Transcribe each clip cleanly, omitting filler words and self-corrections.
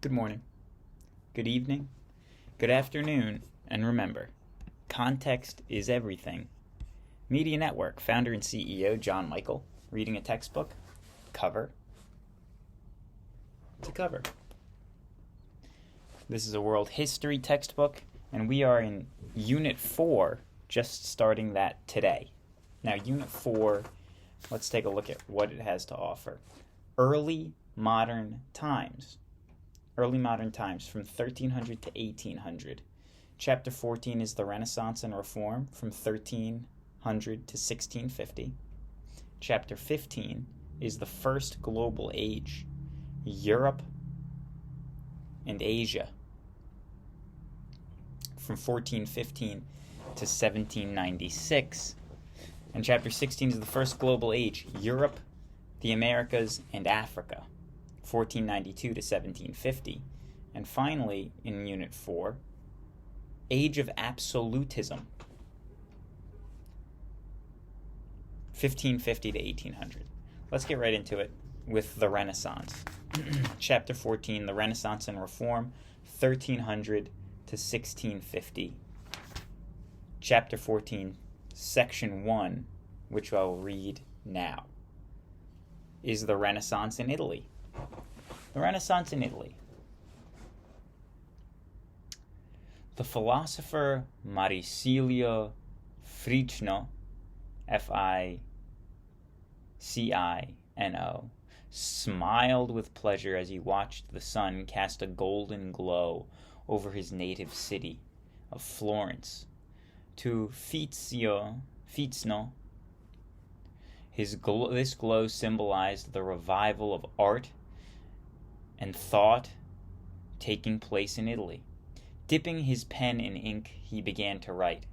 Good morning, good evening, good afternoon, and remember, context is everything. Media Network founder and CEO John Michael, reading a textbook, cover to cover. This is a world history textbook, and we are in Unit 4, just starting that today. Now, Unit 4, let's take a look at what it has to offer. Early modern times from 1300 to 1800. Chapter 14 is the Renaissance and Reform from 1300 to 1650. Chapter 15 is the First Global Age, Europe and Asia, from 1415 to 1796. And Chapter 16 is the First Global Age, Europe, the Americas, and Africa, 1492 to 1750. And finally, in Unit 4, Age of Absolutism, 1550 to 1800. Let's get right into it with the Renaissance. Chapter 14, the Renaissance and Reform, 1300 to 1650. Chapter 14, Section 1, which I'll read now, is the Renaissance in Italy. The Renaissance in Italy. The philosopher Marsilio Ficino, Ficino, smiled with pleasure as he watched the sun cast a golden glow over his native city of Florence. To Ficino, this glow symbolized the revival of art and thought taking place in Italy. Dipping his pen in ink, he began to write.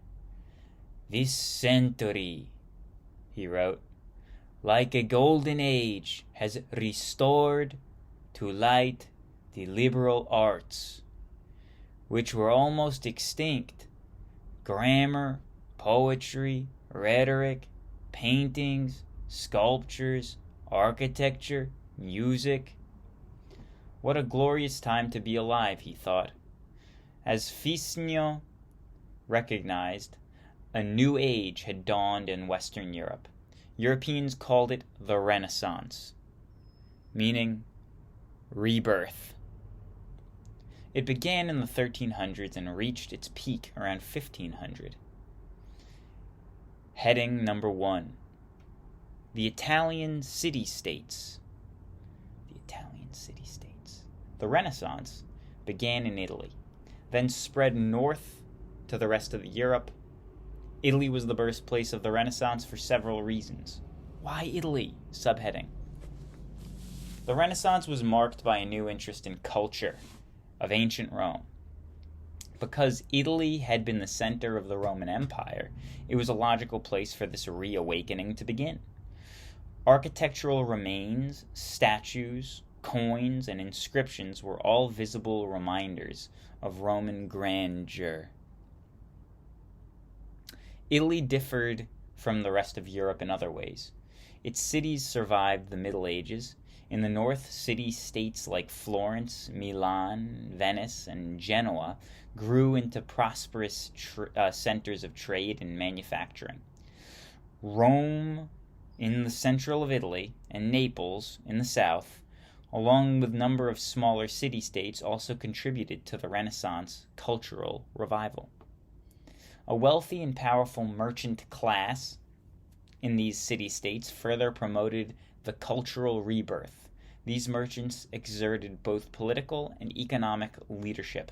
"This century," he wrote, "like a golden age, has restored to light the liberal arts, which were almost extinct. Grammar, poetry, rhetoric, paintings, sculptures, architecture, music. What a glorious time to be alive," he thought. As Ficino recognized, a new age had dawned in Western Europe. Europeans called it the Renaissance, meaning rebirth. It began in the 1300s and reached its peak around 1500. Heading number 1, the Italian city-states. The Renaissance began in Italy, then spread north to the rest of Europe. Italy was the birthplace of the Renaissance for several reasons. Why Italy? Subheading. The Renaissance was marked by a new interest in culture of ancient Rome. Because Italy had been the center of the Roman Empire, it was a logical place for this reawakening to begin. Architectural remains, statues, coins, and inscriptions were all visible reminders of Roman grandeur. Italy differed from the rest of Europe in other ways. Its cities survived the Middle Ages. In the north, city-states like Florence, Milan, Venice, and Genoa grew into prosperous centers of trade and manufacturing. Rome, in the central of Italy, and Naples, in the south, along with a number of smaller city-states, also contributed to the Renaissance cultural revival. A wealthy and powerful merchant class in these city-states further promoted the cultural rebirth. These merchants exerted both political and economic leadership,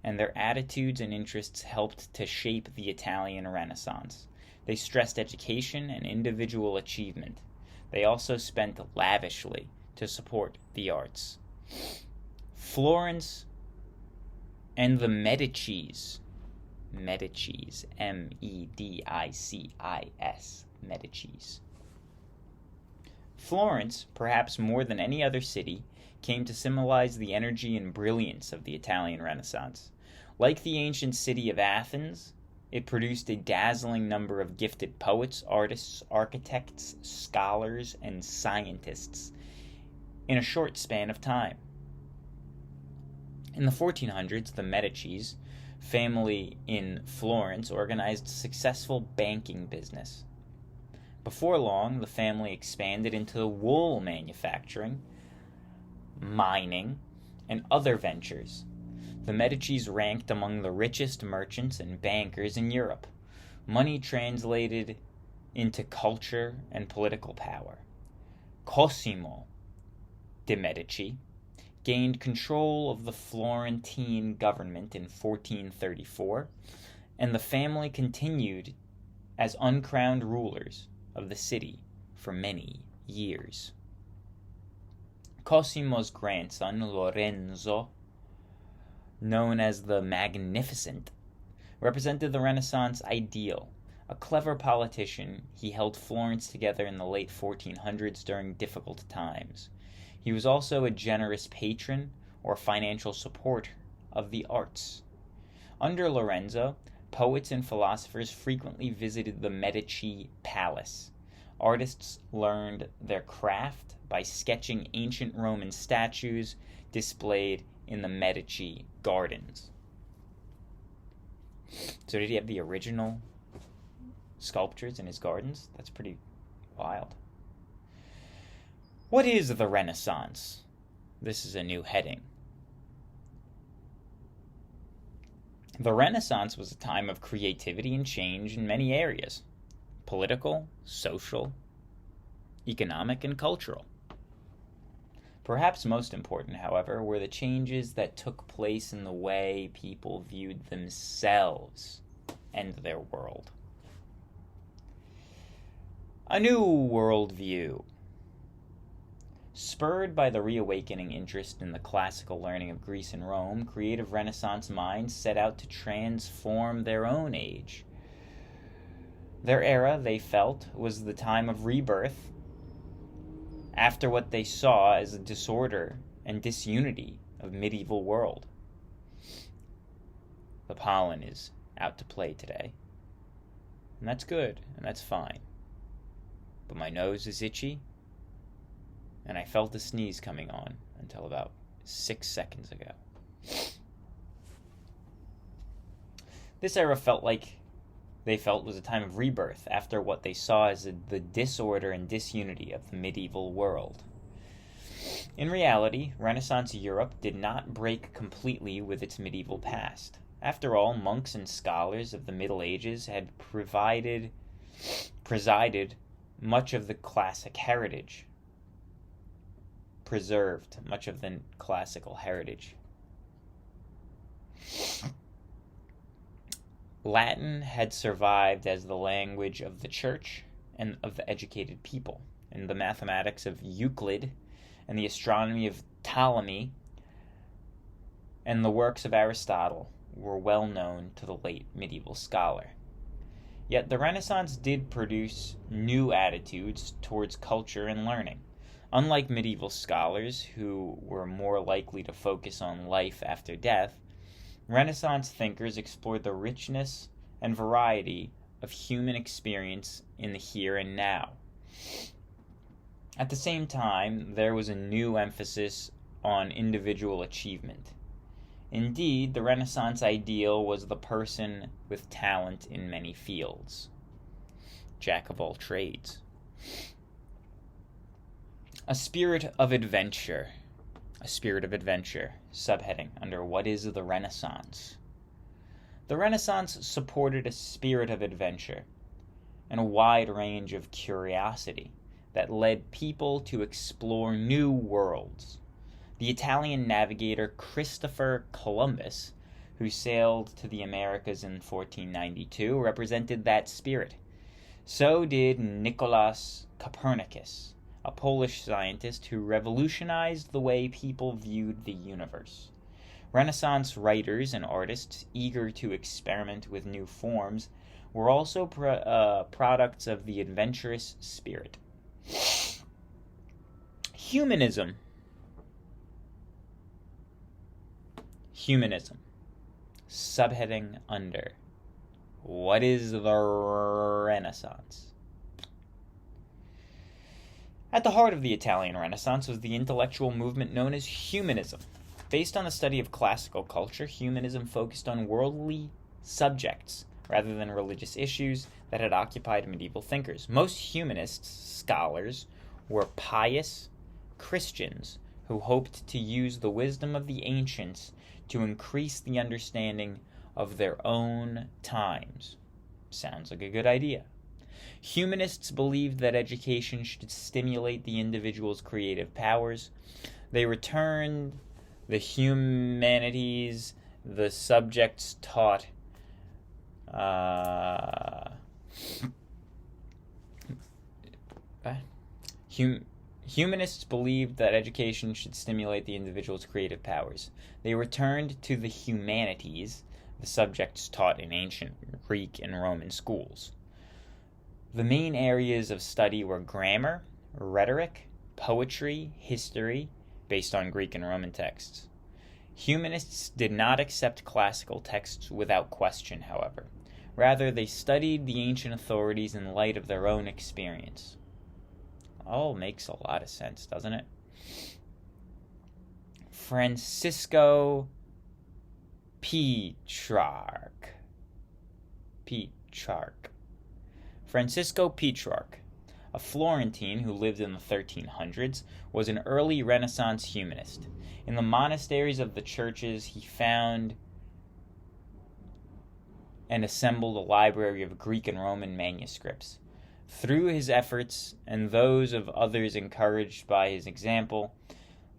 and their attitudes and interests helped to shape the Italian Renaissance. They stressed education and individual achievement. They also spent lavishly to support the arts. Florence and the Medicis, M-E-D-I-C-I-S, Medicis. Florence, perhaps more than any other city, came to symbolize the energy and brilliance of the Italian Renaissance. Like the ancient city of Athens, it produced a dazzling number of gifted poets, artists, architects, scholars, and scientists in a short span of time. In the 1400s, the Medicis family in Florence organized a successful banking business. Before long, the family expanded into wool manufacturing, mining, and other ventures. The Medicis ranked among the richest merchants and bankers in Europe. Money translated into culture and political power. Cosimo de' Medici gained control of the Florentine government in 1434, and the family continued as uncrowned rulers of the city for many years. Cosimo's grandson, Lorenzo, known as the Magnificent, represented the Renaissance ideal. A clever politician, he held Florence together in the late 1400s during difficult times. He was also a generous patron or financial supporter of the arts. Under Lorenzo, poets and philosophers frequently visited the Medici palace. Artists learned their craft by sketching ancient Roman statues displayed in the Medici gardens. So did he have the original sculptures in his gardens? That's pretty wild. What is the Renaissance? This is a new heading. The Renaissance was a time of creativity and change in many areas: political, social, economic, and cultural. Perhaps most important, however, were the changes that took place in the way people viewed themselves and their world. A new worldview. Spurred by the reawakening interest in the classical learning of Greece and Rome, creative Renaissance minds set out to transform their own age. Their era, they felt, was the time of rebirth after what they saw as a disorder and disunity of medieval world. The pollen is out to play today, and that's good, and that's fine. But my nose is itchy, and I felt a sneeze coming on until about 6 seconds ago. This era they felt was a time of rebirth after what they saw as the disorder and disunity of the medieval world. In reality, Renaissance Europe did not break completely with its medieval past. After all, monks and scholars of the Middle Ages had preserved much of the classical heritage. Latin had survived as the language of the church and of the educated people, and the mathematics of Euclid and the astronomy of Ptolemy and the works of Aristotle were well known to the late medieval scholar. Yet the Renaissance did produce new attitudes towards culture and learning. Unlike medieval scholars, who were more likely to focus on life after death, Renaissance thinkers explored the richness and variety of human experience in the here and now. At the same time, there was a new emphasis on individual achievement. Indeed, the Renaissance ideal was the person with talent in many fields. Jack of all trades. A spirit of adventure. A spirit of adventure. Subheading under What is the Renaissance? The Renaissance supported a spirit of adventure and a wide range of curiosity that led people to explore new worlds. The Italian navigator Christopher Columbus, who sailed to the Americas in 1492, represented that spirit. So did Nicolaus Copernicus, a Polish scientist who revolutionized the way people viewed the universe. Renaissance writers and artists, eager to experiment with new forms, were also products of the adventurous spirit. Humanism. Subheading under What is the Renaissance? At the heart of the Italian Renaissance was the intellectual movement known as humanism. Based on the study of classical culture, humanism focused on worldly subjects rather than religious issues that had occupied medieval thinkers. Most humanist scholars were pious Christians who hoped to use the wisdom of the ancients to increase the understanding of their own times. Sounds like a good idea. Humanists believed that education should stimulate the individual's creative powers. They returned the humanities, the subjects taught Humanists believed that education should stimulate the individual's creative powers. They returned to the humanities, the subjects taught in ancient Greek and Roman schools. The main areas of study were grammar, rhetoric, poetry, history, based on Greek and Roman texts. Humanists did not accept classical texts without question, however. Rather, they studied the ancient authorities in light of their own experience. All makes a lot of sense, doesn't it? Francisco Petrarch. Francisco Petrarch, a Florentine who lived in the 1300s, was an early Renaissance humanist. In the monasteries of the churches, he found and assembled a library of Greek and Roman manuscripts. Through his efforts, and those of others encouraged by his example,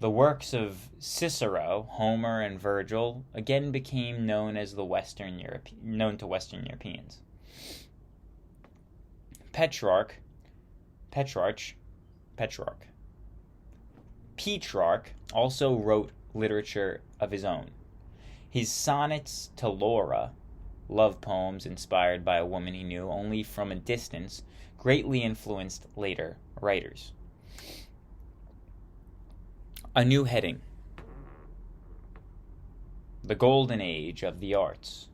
the works of Cicero, Homer, and Virgil again became known to Western Europeans. Petrarch also wrote literature of his own. His sonnets to Laura, love poems inspired by a woman he knew only from a distance, greatly influenced later writers. A new heading: the Golden Age of the Arts.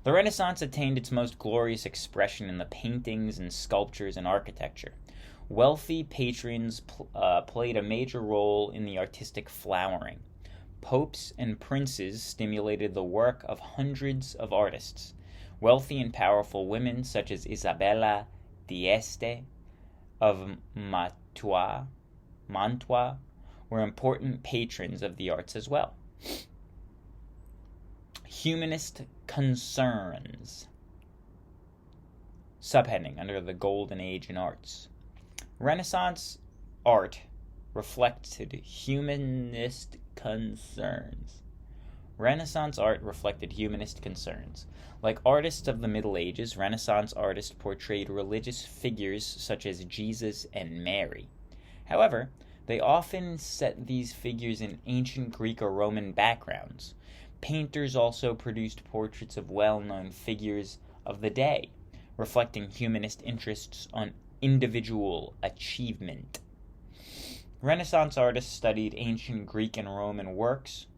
The Renaissance attained its most glorious expression in the paintings and sculptures and architecture. Wealthy patrons played a major role in the artistic flowering. Popes and princes stimulated the work of hundreds of artists. Wealthy and powerful women such as Isabella d'Este of Mantua were important patrons of the arts as well. Humanist concerns. Subheading under the Golden Age in Arts. Renaissance art reflected humanist concerns. Renaissance art reflected humanist concerns. Like artists of the Middle Ages, Renaissance artists portrayed religious figures such as Jesus and Mary. However, they often set these figures in ancient Greek or Roman backgrounds. Painters also produced portraits of well-known figures of the day, reflecting humanist interests on individual achievement. Renaissance artists studied ancient Greek and Roman works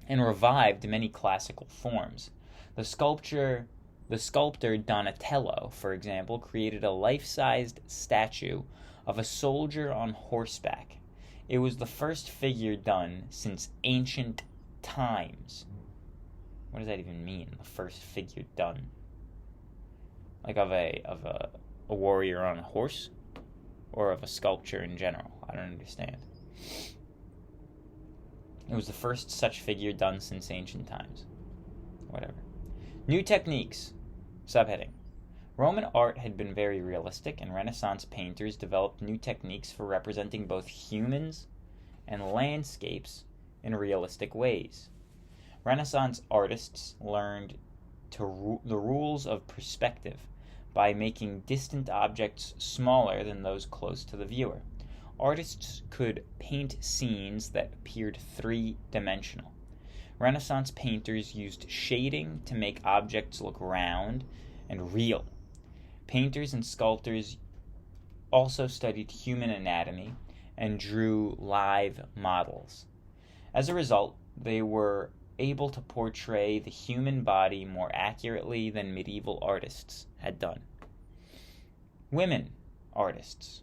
and revived many classical forms. The sculptor Donatello, for example, created a life-sized statue of a soldier on horseback. It was the first figure done since ancient times. What does that even mean? The first figure done? Like of a warrior on a horse? Or of a sculpture in general? I don't understand. It was the first such figure done since ancient times. Whatever. New techniques. Subheading. Roman art had been very realistic, and Renaissance painters developed new techniques for representing both humans and landscapes in realistic ways. Renaissance artists learned the rules of perspective by making distant objects smaller than those close to the viewer. Artists could paint scenes that appeared three-dimensional. Renaissance painters used shading to make objects look round and real. Painters and sculptors also studied human anatomy and drew live models. As a result, they were able to portray the human body more accurately than medieval artists had done. Women artists.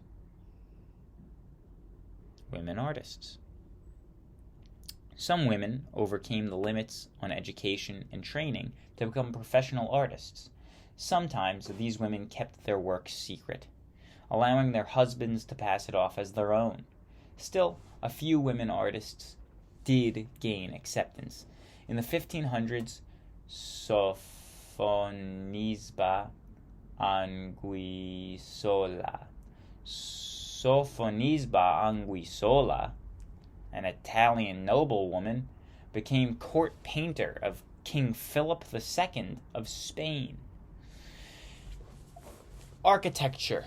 Some women overcame the limits on education and training to become professional artists. Sometimes these women kept their work secret, allowing their husbands to pass it off as their own. Still, a few women artists did gain acceptance. In the 1500s, Sophonisba Anguissola, an Italian noblewoman, became court painter of King Philip II of Spain. Architecture.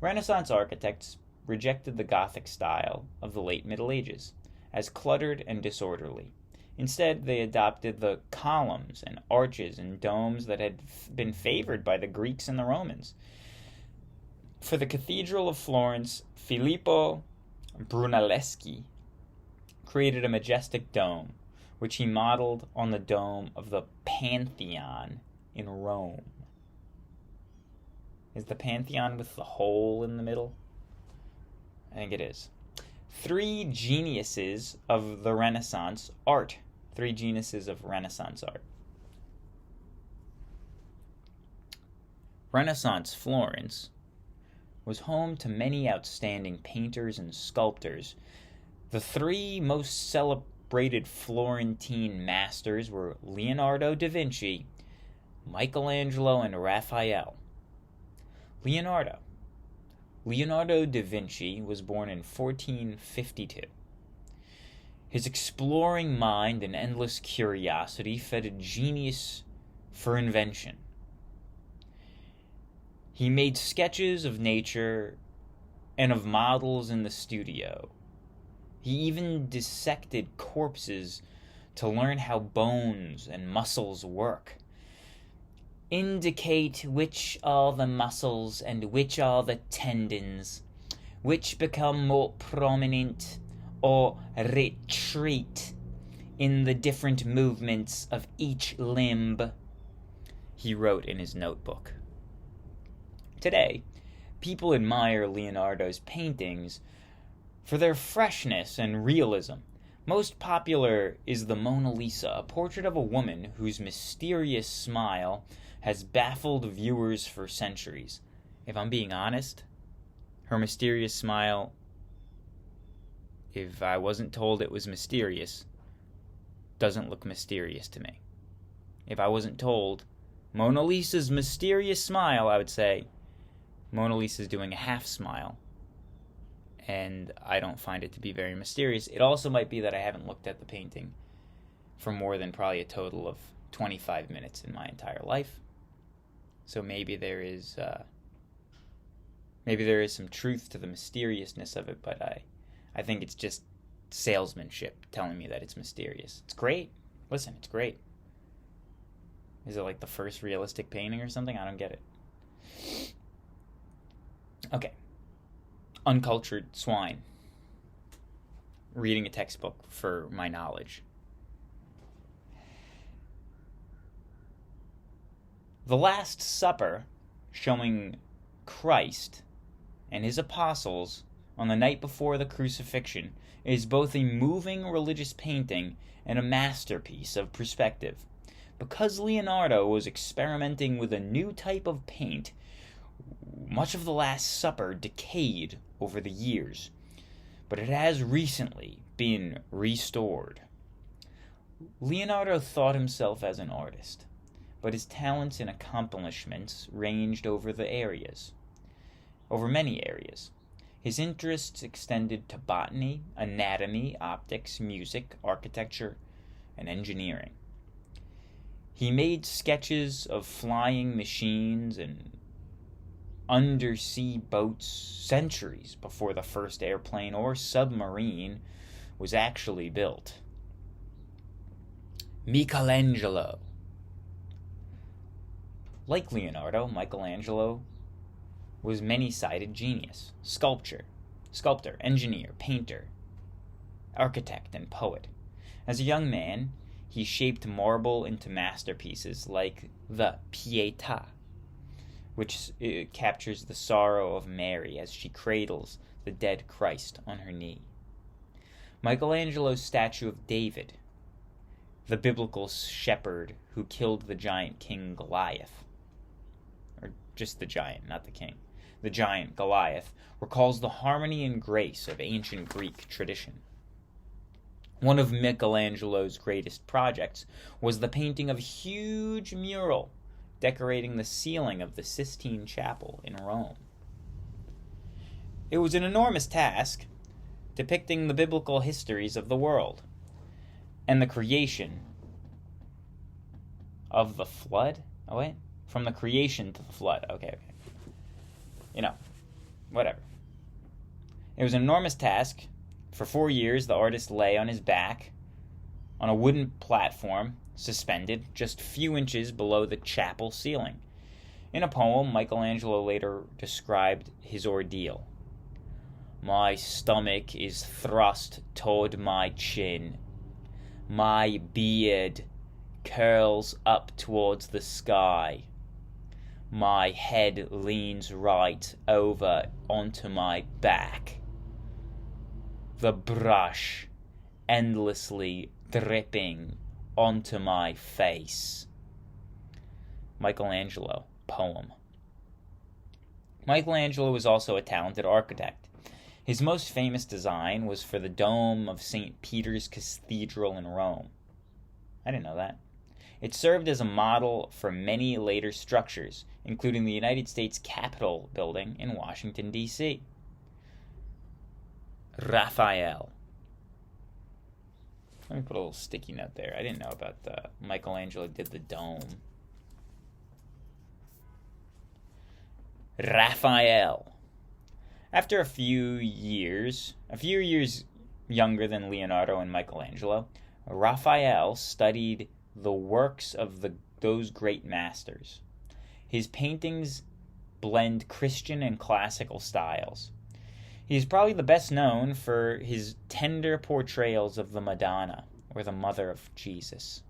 Renaissance architects rejected the Gothic style of the late Middle Ages as cluttered and disorderly. Instead, they adopted the columns and arches and domes that had been favored by the Greeks and the Romans. For the Cathedral of Florence, Filippo Brunelleschi created a majestic dome, which he modeled on the dome of the Pantheon in Rome. Is the Pantheon with the hole in the middle? I think it is. Three geniuses of Renaissance art. Renaissance Florence was home to many outstanding painters and sculptors. The three most celebrated Florentine masters were Leonardo da Vinci, Michelangelo, and Raphael. Leonardo da Vinci was born in 1452. His exploring mind and endless curiosity fed a genius for invention. He made sketches of nature and of models in the studio. He even dissected corpses to learn how bones and muscles work. Indicate which are the muscles and which are the tendons, which become more prominent or retreat in the different movements of each limb, he wrote in his notebook. Today, people admire Leonardo's paintings for their freshness and realism. Most popular is the Mona Lisa, a portrait of a woman whose mysterious smile has baffled viewers for centuries. If I'm being honest, her mysterious smile, if I wasn't told it was mysterious, doesn't look mysterious to me. If I wasn't told Mona Lisa's mysterious smile, I would say Mona Lisa's doing a half smile, and I don't find it to be very mysterious. It also might be that I haven't looked at the painting for more than probably a total of 25 minutes in my entire life. So maybe there is some truth to the mysteriousness of it, but I think it's just salesmanship telling me that it's mysterious. It's great. Listen, it's great. Is it like the first realistic painting or something? I don't get it. Okay. Uncultured swine. Reading a textbook for my knowledge. The Last Supper, showing Christ and his apostles on the night before the crucifixion, is both a moving religious painting and a masterpiece of perspective. Because Leonardo was experimenting with a new type of paint, much of the Last Supper decayed over the years, but it has recently been restored. Leonardo thought himself as an artist, but his talents and accomplishments ranged over many areas. His interests extended to botany, anatomy, optics, music, architecture, and engineering. He made sketches of flying machines and undersea boats centuries before the first airplane or submarine was actually built. Michelangelo. Like Leonardo, Michelangelo was many-sided genius. Sculptor, engineer, painter, architect, and poet. As a young man, he shaped marble into masterpieces like the Piet, which captures the sorrow of Mary as she cradles the dead Christ on her knee. Michelangelo's statue of David, the biblical shepherd who killed the giant king Goliath, or just the giant, not the king, the giant Goliath, recalls the harmony and grace of ancient Greek tradition. One of Michelangelo's greatest projects was the painting of a huge mural decorating the ceiling of the Sistine Chapel in Rome. It was an enormous task, depicting the biblical histories of the world and the creation of the flood. Oh, wait. From the creation to the flood. Okay. Whatever. It was an enormous task. For 4 years, the artist lay on his back on a wooden platform, suspended just a few inches below the chapel ceiling. In a poem, Michelangelo later described his ordeal. "My stomach is thrust toward my chin. My beard curls up towards the sky. My head leans right over onto my back. The brush endlessly dripping onto my face." Michelangelo, poem. Michelangelo was also a talented architect. His most famous design was for the dome of St. Peter's Cathedral in Rome. I didn't know that. It served as a model for many later structures, including the United States Capitol building in Washington, D.C. Raphael. Let me put a little sticky note there. I didn't know about the Michelangelo did the dome. Raphael. After a few years younger than Leonardo and Michelangelo, Raphael studied the works of those great masters. His paintings blend Christian and classical styles. He is probably the best known for his tender portrayals of the Madonna, or the Mother of Jesus.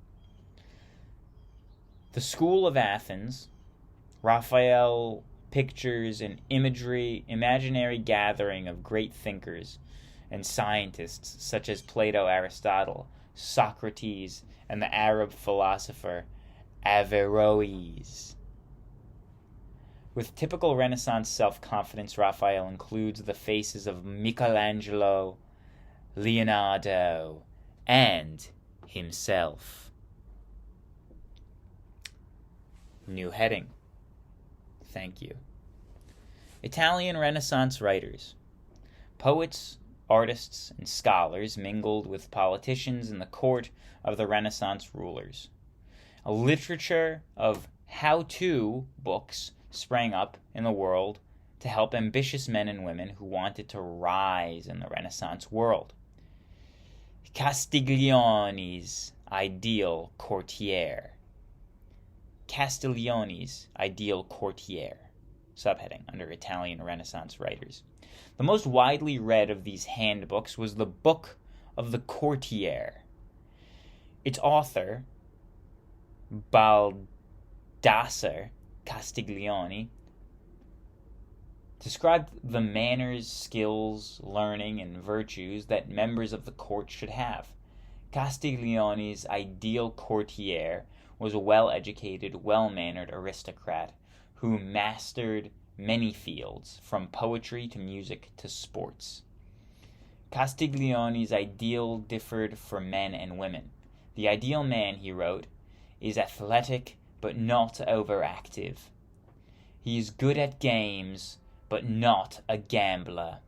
The School of Athens, Raphael pictures an imaginary gathering of great thinkers and scientists such as Plato, Aristotle, Socrates, and the Arab philosopher Averroes. With typical Renaissance self-confidence, Raphael includes the faces of Michelangelo, Leonardo, and himself. New heading. Thank you. Italian Renaissance writers. Poets, artists, and scholars mingled with politicians in the court of the Renaissance rulers. A literature of how-to books sprang up in the world to help ambitious men and women who wanted to rise in the Renaissance world. Castiglione's ideal courtier. Castiglione's ideal courtier. Subheading under Italian Renaissance writers. The most widely read of these handbooks was the Book of the Courtier. Its author, Baldassare Castiglione, described the manners, skills, learning, and virtues that members of the court should have. Castiglione's ideal courtier was a well-educated, well-mannered aristocrat who mastered many fields, from poetry to music to sports. Castiglione's ideal differed for men and women. The ideal man, he wrote, is athletic but not overactive. He is good at games but not a gambler.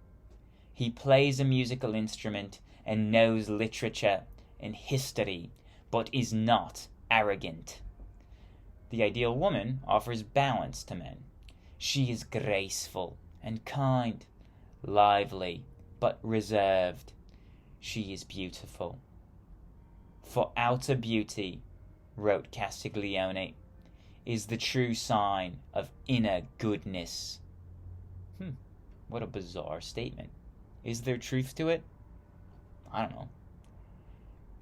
He plays a musical instrument and knows literature and history but is not arrogant. The ideal woman offers balance to men. She is graceful and kind, lively but reserved. She is beautiful. For outer beauty, wrote Castiglione, is the true sign of inner goodness. What a bizarre statement. Is there truth to it? I don't know.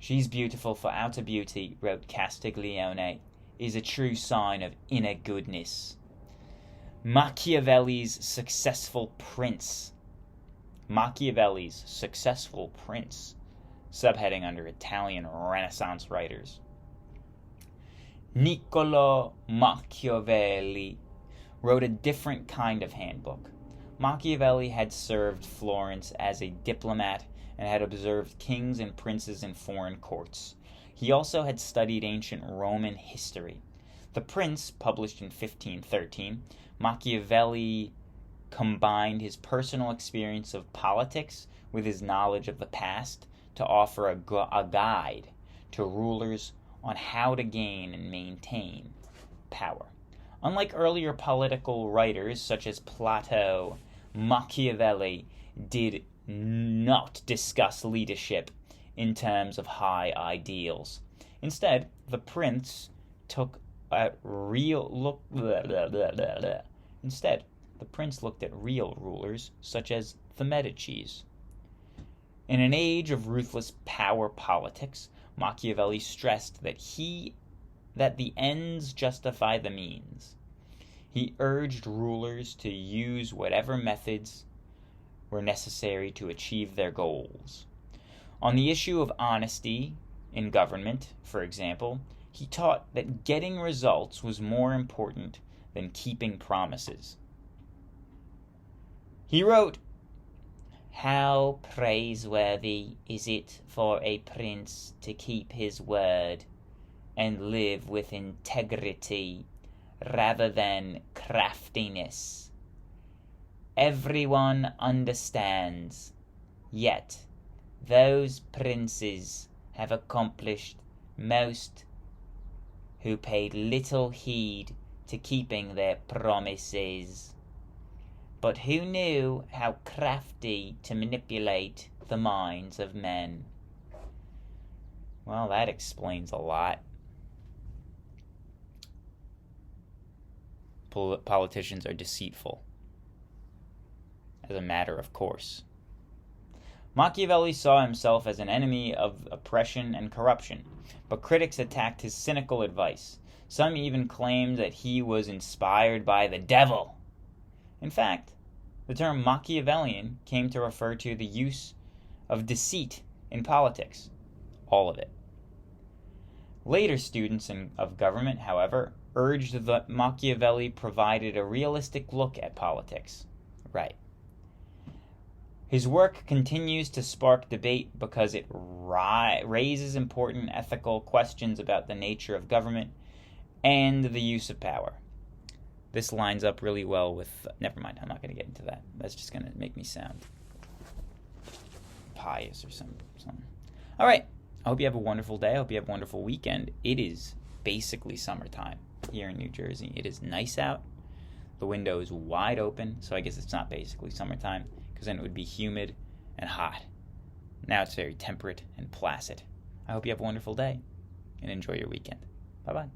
She's beautiful for outer beauty, wrote Castiglione, is a true sign of inner goodness. Machiavelli's successful prince. Machiavelli's successful prince. Subheading under Italian Renaissance writers. Niccolò Machiavelli wrote a different kind of handbook. Machiavelli had served Florence as a diplomat and had observed kings and princes in foreign courts. He also had studied ancient Roman history. The Prince, published in 1513, Machiavelli combined his personal experience of politics with his knowledge of the past to offer a guide to rulers on how to gain and maintain power. Unlike earlier political writers such as Plato, Machiavelli did not discuss leadership in terms of high ideals. Instead, the Prince looked at real rulers such as the Medicis. In an age of ruthless power politics, Machiavelli stressed that the ends justify the means. He urged rulers to use whatever methods were necessary to achieve their goals. On the issue of honesty in government, for example, he taught that getting results was more important than keeping promises. He wrote, "How praiseworthy is it for a prince to keep his word and live with integrity rather than craftiness. Everyone understands, yet those princes have accomplished most who paid little heed to keeping their promises, but who knew how crafty to manipulate the minds of men." Well, that explains a lot. Politicians are deceitful, as a matter of course. Machiavelli saw himself as an enemy of oppression and corruption, but critics attacked his cynical advice. Some even claimed that he was inspired by the devil. In fact, the term Machiavellian came to refer to the use of deceit in politics. All of it. Later students of government, however, urged that Machiavelli provided a realistic look at politics. Right. His work continues to spark debate because it raises important ethical questions about the nature of government and the use of power. This lines up really well with... never mind, I'm not going to get into that. That's just going to make me sound pious or something. All right. I hope you have a wonderful day. I hope you have a wonderful weekend. It is basically summertime here in New Jersey. It is nice out. The window is wide open, so I guess it's not basically summertime, because then it would be humid and hot. Now it's very temperate and placid. I hope you have a wonderful day and enjoy your weekend. Bye-bye.